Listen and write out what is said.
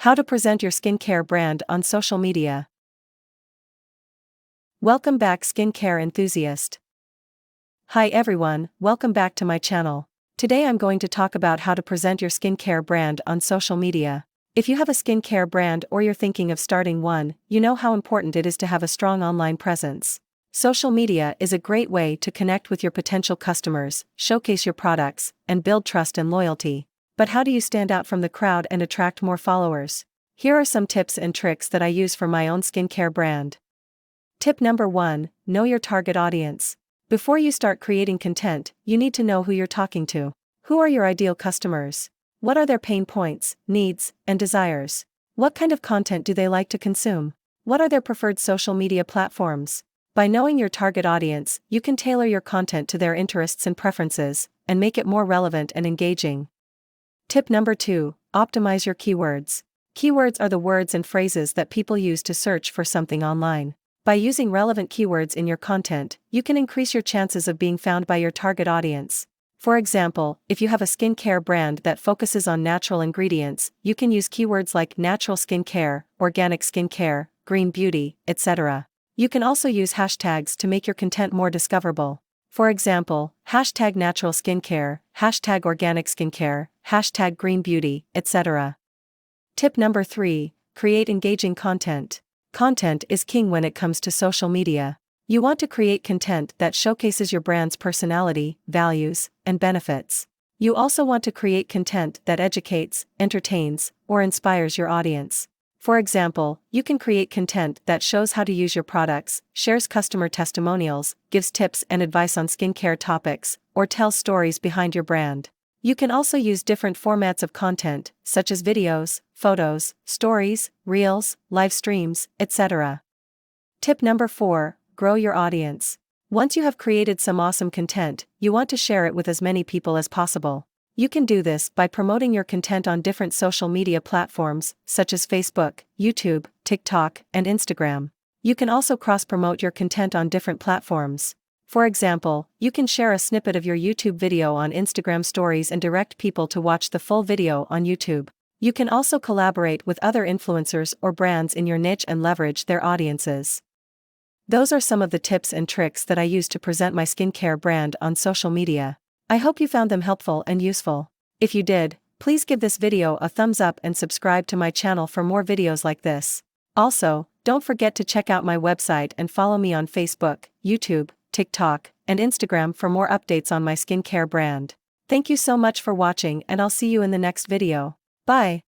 How to present your skincare brand on social media. Welcome back, skincare enthusiast. Hi everyone, welcome back to my channel. Today I'm going to talk about how to present your skincare brand on social media. If you have a skincare brand or you're thinking of starting one, you know how important it is to have a strong online presence. Social media is a great way to connect with your potential customers, showcase your products, and build trust and loyalty. But how do you stand out from the crowd and attract more followers? Here are some tips and tricks that I use for my own skincare brand. Tip number 1, know your target audience. Before you start creating content, you need to know who you're talking to. Who are your ideal customers? What are their pain points, needs, and desires? What kind of content do they like to consume? What are their preferred social media platforms? By knowing your target audience, you can tailor your content to their interests and preferences, and make it more relevant and engaging. Tip number 2, optimize your keywords. Keywords are the words and phrases that people use to search for something online. By using relevant keywords in your content, you can increase your chances of being found by your target audience. For example, if you have a skincare brand that focuses on natural ingredients, you can use keywords like natural skincare, organic skincare, green beauty, etc. You can also use hashtags to make your content more discoverable. For example, hashtag natural skincare, hashtag organic skincare, hashtag green beauty, etc. Tip number 3, create engaging content. Content is king when it comes to social media. You want to create content that showcases your brand's personality, values, and benefits. You also want to create content that educates, entertains, or inspires your audience. For example, you can create content that shows how to use your products, shares customer testimonials, gives tips and advice on skincare topics, or tells stories behind your brand. You can also use different formats of content, such as videos, photos, stories, reels, live streams, etc. Tip number 4, grow your audience. Once you have created some awesome content, you want to share it with as many people as possible. You can do this by promoting your content on different social media platforms, such as Facebook, YouTube, TikTok, and Instagram. You can also cross-promote your content on different platforms. For example, you can share a snippet of your YouTube video on Instagram stories and direct people to watch the full video on YouTube. You can also collaborate with other influencers or brands in your niche and leverage their audiences. Those are some of the tips and tricks that I use to present my skincare brand on social media. I hope you found them helpful and useful. If you did, please give this video a thumbs up and subscribe to my channel for more videos like this. Also, don't forget to check out my website and follow me on Facebook, YouTube, TikTok, and Instagram for more updates on my skincare brand. Thank you so much for watching, and I'll see you in the next video. Bye!